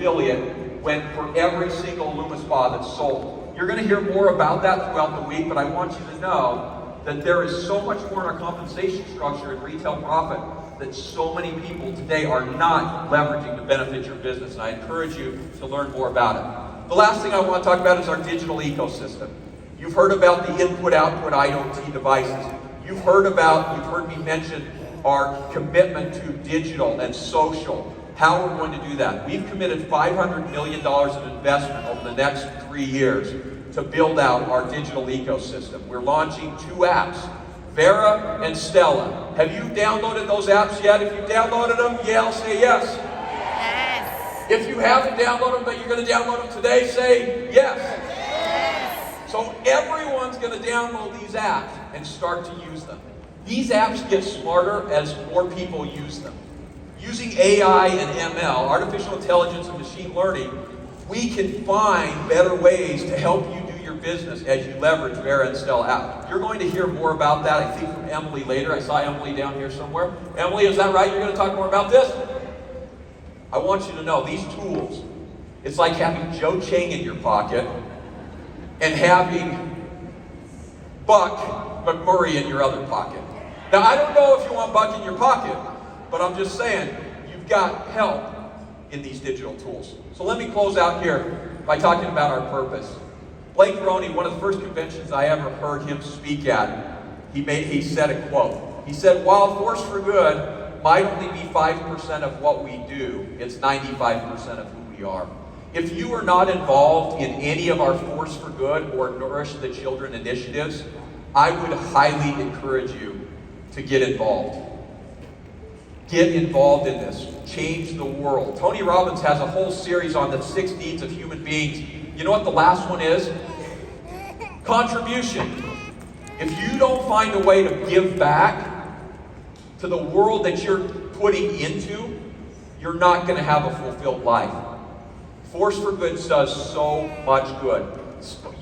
affiliate went for every single LumiSpa that's sold. You're going to hear more about that throughout the week, but I want you to know that there is so much more in our compensation structure and retail profit that so many people today are not leveraging to benefit your business, and I encourage you to learn more about it. The last thing I want to talk about is our digital ecosystem. You've heard about the input-output IoT devices. You've heard me mention our commitment to digital and social, how we're going to do that. We've committed $500 million of investment over the next 3 years to build out our digital ecosystem. We're launching 2 apps, Vera and Stella. Have you downloaded those apps yet? If you downloaded them, I'll say yes. Yes. If you haven't downloaded them, but you're going to download them today, say yes. Yes. So everyone's going to download these apps and start to use them. These apps get smarter as more people use them. Using AI and ML, artificial intelligence and machine learning, we can find better ways to help you do your business as you leverage Vera and Stella out. You're going to hear more about that, I think, from Emily later. I saw Emily down here somewhere. Emily, is that right? You're going to talk more about this? I want you to know, these tools, it's like having Joe Chang in your pocket and having Buck McMurray in your other pocket. Now, I don't know if you want Buck in your pocket, but I'm just saying, you've got help in these digital tools. So let me close out here by talking about our purpose. Blake Roney, one of the first conventions I ever heard him speak at, he said a quote. He said, while Force for Good might only be 5% of what we do, it's 95% of who we are. If you are not involved in any of our Force for Good or Nourish the Children initiatives, I would highly encourage you to get involved. Get involved in this. Change the world. Tony Robbins has a whole series on the 6 needs of human beings. You know what the last one is? Contribution. If you don't find a way to give back to the world that you're putting into, you're not going to have a fulfilled life. Force for Good does so much good.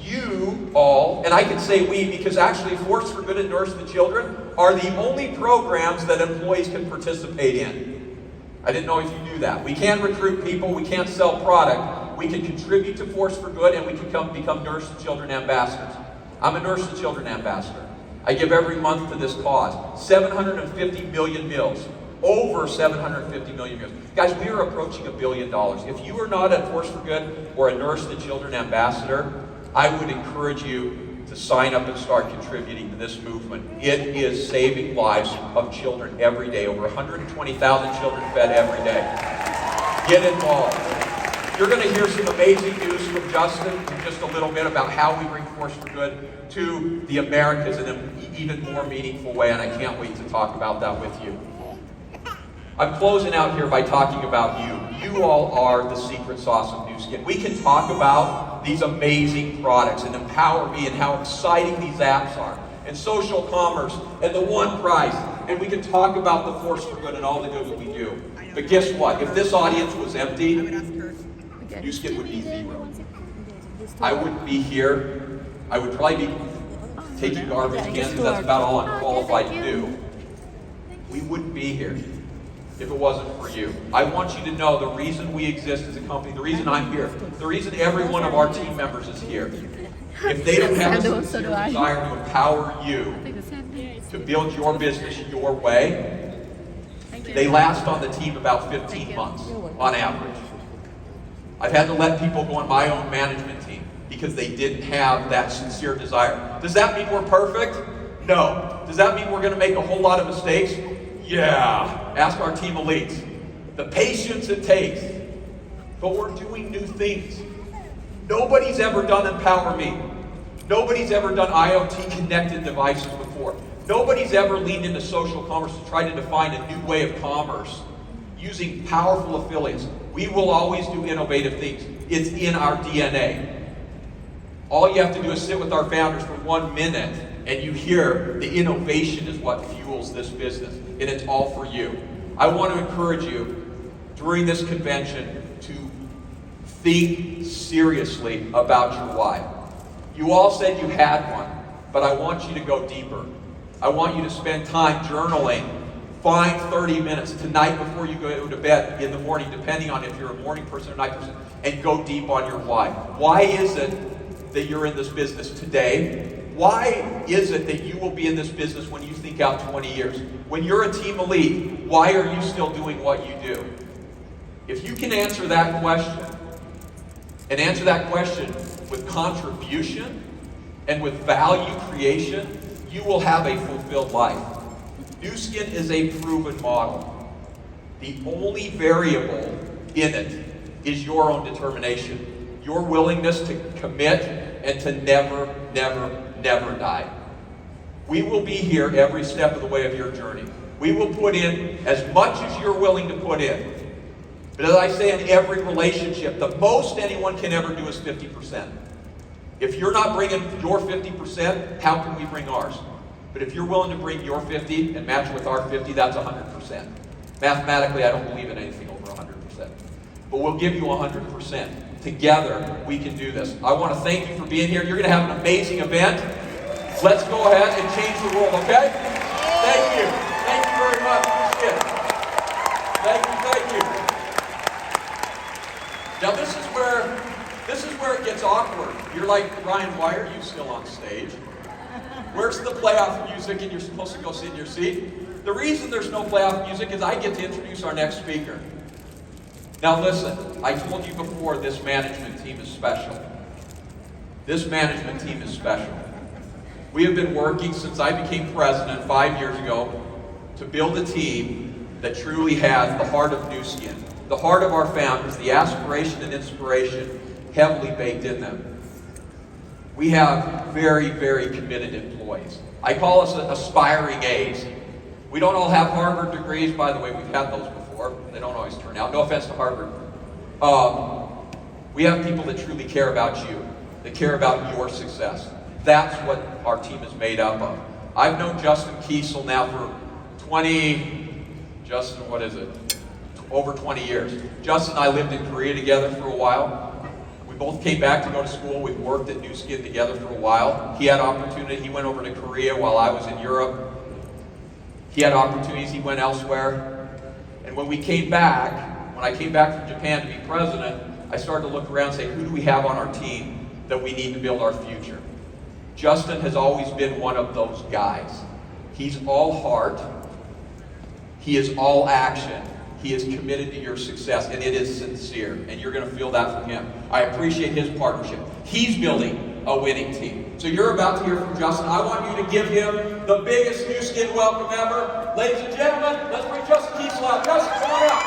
You all, and I can say we because actually Force for Good and Nourish the Children are the only programs that employees can participate in. I didn't know if you knew that. We can't recruit people, we can't sell product, we can contribute to Force for Good, and we can become Nourish the Children ambassadors. I'm a Nourish the Children ambassador. I give every month to this cause. 750 million meals. Over 750 million meals. Guys, we are approaching $1 billion. If you are not a Force for Good or a Nourish the Children ambassador, I would encourage you to sign up and start contributing to this movement. It is saving lives of children every day. Over 120,000 children fed every day. Get involved. You're going to hear some amazing news from Justin in just a little bit about how we bring Force for Good to the Americas in an even more meaningful way, and I can't wait to talk about that with you. I'm closing out here by talking about you. You all are the secret sauce of Nu Skin. We can talk about these amazing products and empower me and how exciting these apps are, and social commerce, and the one price, and we can talk about the Force for Good and all the good that we do. But guess what? If this audience was empty, Nu Skin would be zero. I wouldn't be here. I would probably be taking garbage cans because that's about all I'm qualified to do. We wouldn't be here if it wasn't for you. I want you to know the reason we exist as a company, the reason I'm here, the reason every one of our team members is here. If they don't have a sincere desire to empower you to build your business your way, they last on the team about 15 months on average. I've had to let people go on my own management team because they didn't have that sincere desire. Does that mean we're perfect? No. Does that mean we're going to make a whole lot of mistakes? Yeah. Ask our team elites. The patience it takes. But we're doing new things. Nobody's ever done Empower Me. Nobody's ever done IoT connected devices before. Nobody's ever leaned into social commerce to try to define a new way of commerce using powerful affiliates. We will always do innovative things. It's in our DNA. All you have to do is sit with our founders for 1 minute and you hear the innovation is what fuels this business, and it's all for you. I want to encourage you during this convention to think seriously about your why. You all said you had one, but I want you to go deeper. I want you to spend time journaling, find 30 minutes tonight before you go to bed, in the morning, depending on if you're a morning person or night person, and go deep on your why. Why is it that you're in this business today? Why is it that you will be in this business when you think out 20 years? When you're a team elite, why are you still doing what you do? If you can answer that question, and answer that question with contribution and with value creation, you will have a fulfilled life. Nu Skin is a proven model. The only variable in it is your own determination, your willingness to commit and to never, never, never die. We will be here every step of the way of your journey. We will put in as much as you're willing to put in. But as I say in every relationship, the most anyone can ever do is 50%. If you're not bringing your 50%, how can we bring ours? But if you're willing to bring your 50 and match with our 50, that's 100%. Mathematically, I don't believe in anything over 100%. But we'll give you 100%. Together, we can do this. I want to thank you for being here. You're going to have an amazing event. Let's go ahead and change the world, okay? Thank you. Thank you very much. Appreciate it. Thank you. Now this is where it gets awkward. You're like, Ryan, why are you still on stage? Where's the playoff music and you're supposed to go sit in your seat? The reason there's no playoff music is I get to introduce our next speaker. Now listen, I told you before, this management team is special. This management team is special. We have been working since I became president 5 years ago to build a team that truly has the heart of Nu Skin, the heart of our founders, the aspiration and inspiration heavily baked in them. We have very, very committed employees. I call us aspiring A's. We don't all have Harvard degrees, by the way, we've had those before. They don't always turn out. No offense to Harvard. We have people that truly care about you, that care about your success. That's what our team is made up of. I've known Justin Kiesel now for over 20 years. Justin and I lived in Korea together for a while. We both came back to go to school. We've worked at Nu Skin together for a while. He had opportunity. He went over to Korea while I was in Europe. He had opportunities. He went elsewhere. And when I came back from Japan to be president, I started to look around and say, who do we have on our team that we need to build our future? Justin has always been one of those guys. He's all heart. He is all action. He is committed to your success, and it is sincere, and you're going to feel that from him. I appreciate his partnership. He's building a winning team. So you're about to hear from Justin. I want you to give him the biggest Nu Skin welcome ever. Ladies and gentlemen, let's bring Justin Kiesel out. Justin, come on out.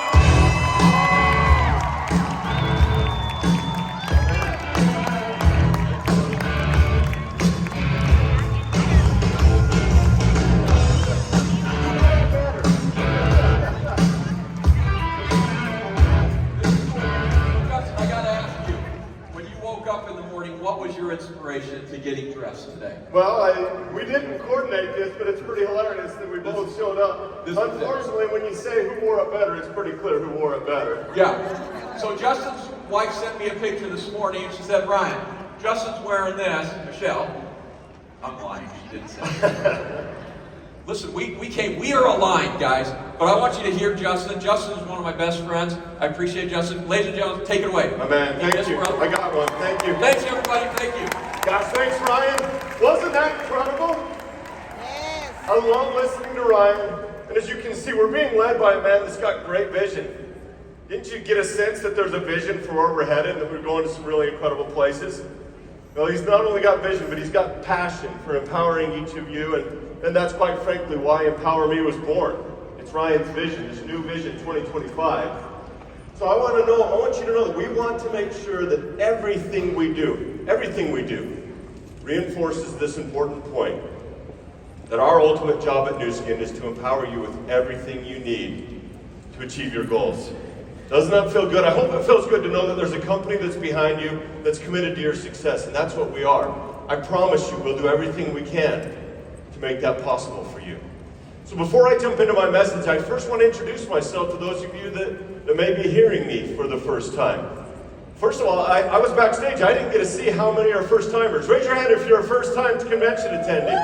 What was your inspiration to getting dressed today? Well, we didn't coordinate this, but it's pretty hilarious that we both showed up. Unfortunately, when you say who wore it better, it's pretty clear who wore it better. Yeah. So Justin's wife sent me a picture this morning, and she said, Ryan, Justin's wearing this. Michelle, I'm lying. She didn't say it. Listen, we are aligned, guys. But I want you to hear Justin. Justin is one of my best friends. I appreciate Justin. Ladies and gentlemen, take it away. My man, thank you. I got one. Thank you. Thanks, everybody. Thank you. Guys, thanks, Ryan. Wasn't that incredible? Yes. I love listening to Ryan. And as you can see, we're being led by a man that's got great vision. Didn't you get a sense that there's a vision for where we're headed, that we're going to some really incredible places? Well, he's not only got vision, but he's got passion for empowering each of you, and that's quite frankly why Empower Me was born. It's Ryan's vision, his new vision 2025. So I want you to know that we want to make sure that everything we do, reinforces this important point, that our ultimate job at Nu Skin is to empower you with everything you need to achieve your goals. Doesn't that feel good? I hope it feels good to know that there's a company that's behind you, that's committed to your success, and that's what we are. I promise you we'll do everything we can to make that possible for you. So before I jump into my message, I first want to introduce myself to those of you that may be hearing me for the first time. First of all, I was backstage. I didn't get to see how many are first-timers. Raise your hand if you're a first-time convention attendee.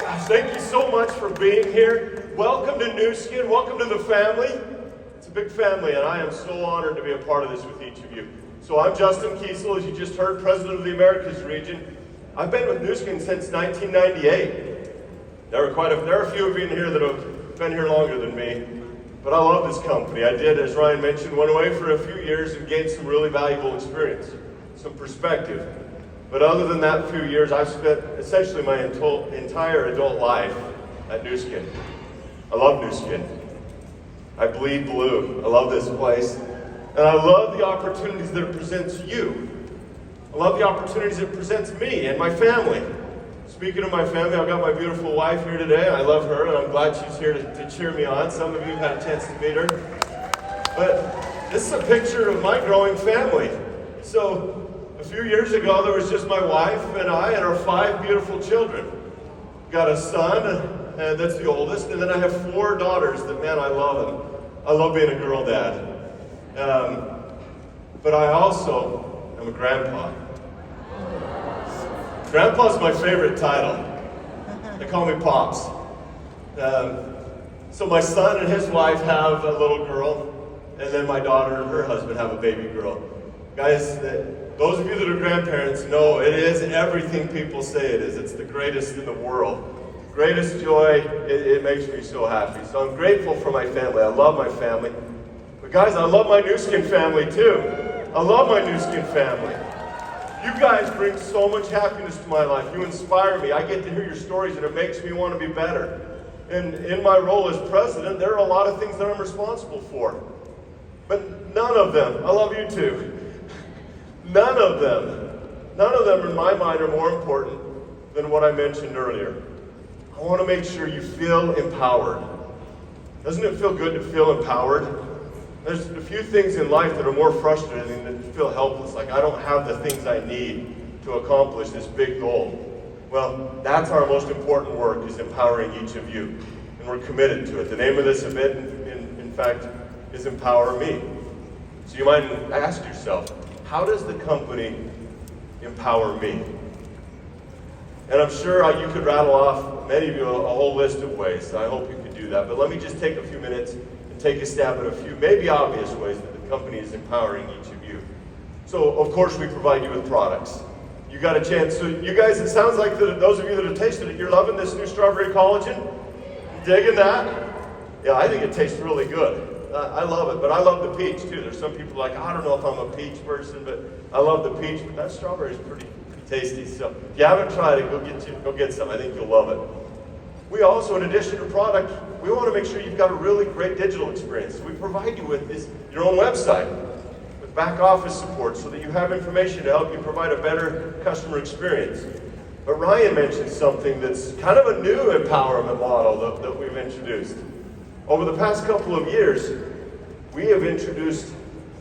Gosh, Thank you so much for being here. Welcome to New Skin. Welcome to the family. It's a big family, and I am so honored to be a part of this with each of you. So I'm Justin Kiesel, as you just heard, President of the Americas region. I've been with New Skin since 1998. There are a few of you in here that have been here longer than me, but I love this company. I did, as Ryan mentioned, went away for a few years and gained some really valuable experience, some perspective. But other than that few years, I've spent essentially my entire adult life at New Skin. I love New Skin. I bleed blue. I love this place. And I love the opportunities that it presents you. I love the opportunities it presents me and my family. Speaking of my family, I've got my beautiful wife here today. I love her, and I'm glad she's here to cheer me on. Some of you have had a chance to meet her. But this is a picture of my growing family. So, a few years ago, there was just my wife and I and our 5 beautiful children. Got a son, and that's the oldest, and then I have 4 daughters that, man, I love them. I love being a girl dad. But I also am a grandpa. Grandpa's my favorite title. They call me Pops. So my son and his wife have a little girl, and then my daughter and her husband have a baby girl. Guys, those of you that are grandparents know it is everything people say it is. It's the greatest in the world. Greatest joy, it makes me so happy. So I'm grateful for my family. I love my family. But guys, I love my New Skin family too. I love my New Skin family. You guys bring so much happiness to my life. You inspire me. I get to hear your stories, and it makes me want to be better. And in my role as president, there are a lot of things that I'm responsible for. But none of them, I love you too. None of them in my mind are more important than what I mentioned earlier. I want to make sure you feel empowered. Doesn't it feel good to feel empowered? There's a few things in life that are more frustrating than to feel helpless, like I don't have the things I need to accomplish this big goal. Well, that's our most important work, is empowering each of you. And we're committed to it. The name of this event, in fact, is Empower Me. So you might ask yourself, how does the company empower me? And I'm sure you could rattle off, many of you, a whole list of ways. So I hope you could do that. But let me just take a few minutes and take a stab at a few, maybe obvious ways that the company is empowering each of you. So, of course, we provide you with products. You got a chance. So you guys, it sounds like those of you that have tasted it, you're loving this new strawberry collagen? Digging that? Yeah, I think it tastes really good. I love it, but I love the peach too. There's some people like, I don't know if I'm a peach person, but I love the peach. But that strawberry is pretty tasty. So if you haven't tried it, go get some. I think you'll love it. We also, in addition to product, we want to make sure you've got a really great digital experience. We provide you with your own website with back office support so that you have information to help you provide a better customer experience. But Ryan mentioned something that's kind of a new empowerment model that we've introduced. Over the past couple of years, we have introduced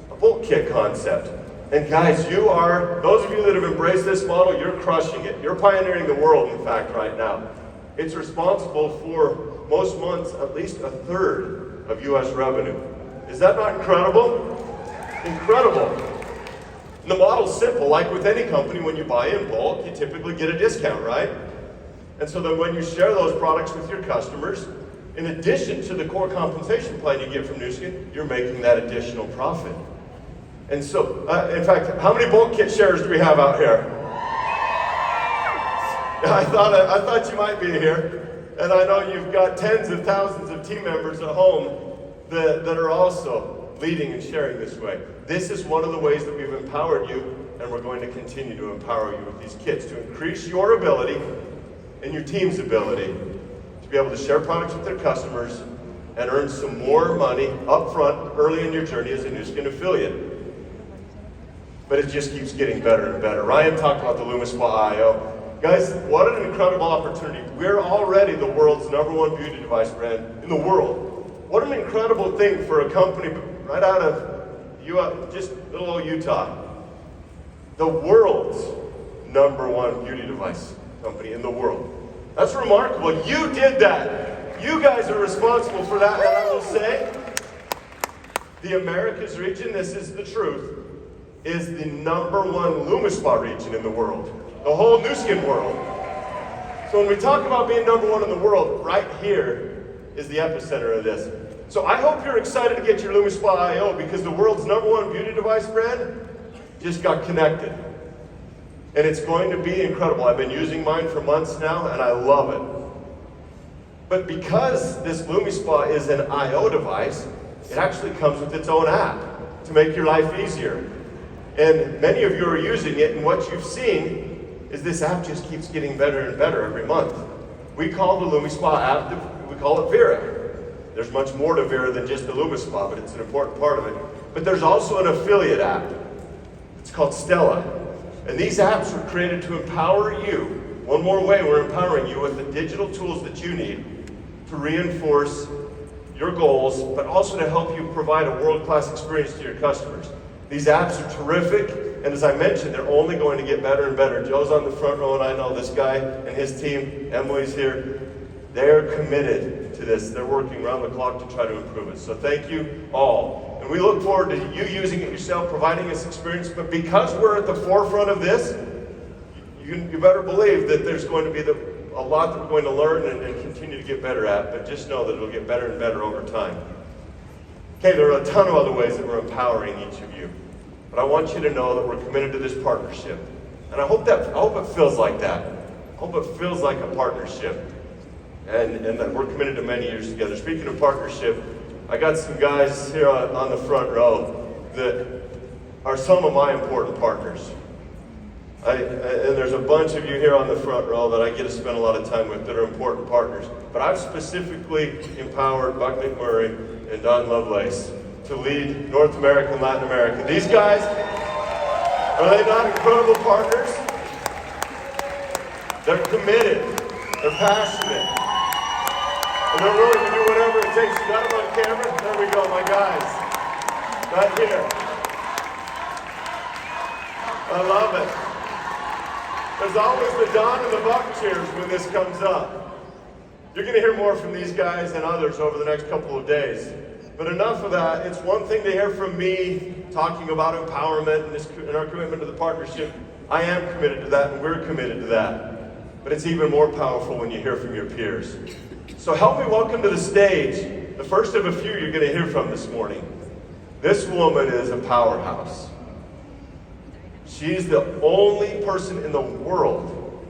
a bulk kit concept. And guys, those of you that have embraced this model, you're crushing it. You're pioneering the world, in fact, right now. It's responsible for most months at least a third of U.S. revenue. Is that not incredible? Incredible. And the model's simple. Like with any company, when you buy in bulk, you typically get a discount, right? And so then when you share those products with your customers, in addition to the core compensation plan you get from New Skin, you're making that additional profit. And so, in fact, how many bulk kit shares do we have out here? I thought you might be here. And I know you've got tens of thousands of team members at home that are also leading and sharing this way. This is one of the ways that we've empowered you, and we're going to continue to empower you with these kits to increase your ability and your team's ability to be able to share products with their customers and earn some more money up front early in your journey as a New Skin affiliate. But it just keeps getting better and better. Ryan talked about the LumiSpa.io. Guys, what an incredible opportunity. We're already the world's #1 beauty device brand in the world. What an incredible thing for a company right out of just little old Utah. The world's #1 beauty device company in the world. That's remarkable. You did that. You guys are responsible for that. And I will say, the Americas region, this is the truth, is the #1 LumiSpa region in the world. The whole New Skin world. So when we talk about being number one in the world, right here is the epicenter of this. So I hope you're excited to get your LumiSpa IO because the world's number one beauty device brand just got connected. And it's going to be incredible. I've been using mine for months now and I love it. But because this LumiSpa is an IO device, it actually comes with its own app to make your life easier. And many of you are using it, and what you've seen is this app just keeps getting better and better every month. We call the LumiSpa app, we call it Vera. There's much more to Vera than just the LumiSpa, but it's an important part of it. But there's also an affiliate app. It's called Stella. And these apps were created to empower you. One more way we're empowering you with the digital tools that you need to reinforce your goals, but also to help you provide a world-class experience to your customers. These apps are terrific, and as I mentioned, they're only going to get better and better. Joe's on the front row, and I know this guy and his team, Emily's here. They're committed to this. They're working around the clock to try to improve it. So thank you all. And we look forward to you using it yourself, providing this experience. But because we're at the forefront of this, you better believe that there's going to be a lot that we're going to learn and continue to get better at. But just know that it'll get better and better over time. Okay, there are a ton of other ways that we're empowering each of you. But I want you to know that we're committed to this partnership. And I hope it feels like that. I hope it feels like a partnership. And that we're committed to many years together. Speaking of partnership, I got some guys here on the front row that are some of my important partners. And there's a bunch of you here on the front row that I get to spend a lot of time with that are important partners. But I've specifically empowered Buck McMurray and Don Lovelace to lead North America and Latin America. These guys, are they not incredible partners? They're committed, they're passionate, and they're willing to do whatever it takes. You got them on camera? There we go, my guys. Right here. I love it. There's always the Don and the Buck cheers when this comes up. You're going to hear more from these guys and others over the next couple of days. But enough of that. It's one thing to hear from me talking about empowerment and our commitment to the partnership. I am committed to that, and we're committed to that. But it's even more powerful when you hear from your peers. So help me welcome to the stage the first of a few you're going to hear from this morning. This woman is a powerhouse. She's the only person in the world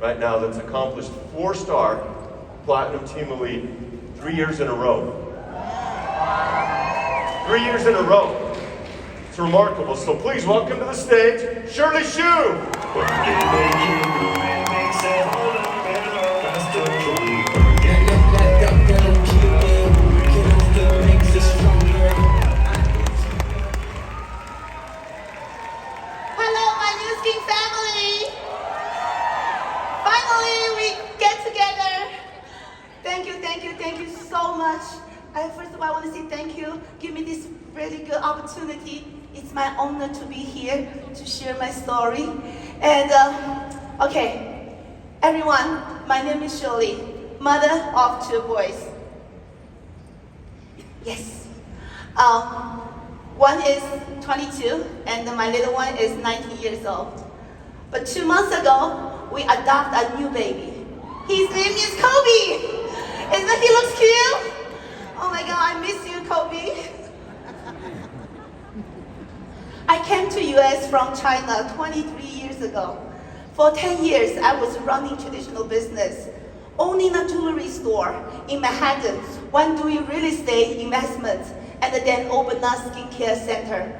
right now that's accomplished 4-star Platinum Team Elite 3 years in a row. 3 years in a row. It's remarkable. So please welcome to the stage, Shirley Shue. Hello, my New Skin family. Finally, we get together. Thank you so much. First of all, I want to say thank you. Give me this really good opportunity. It's my honor to be here to share my story. And okay, everyone, my name is Shirley, mother of 2 boys. Yes. One is 22, and my little one is 19 years old. But 2 months ago, we adopted a new baby. His name is Kobe. Isn't he looks cute? Oh my God, I miss you, Kobe. I came to US from China 23 years ago. For 10 years, I was running traditional business, owning a jewelry store in Manhattan, one doing real estate investments, and then open a skincare center.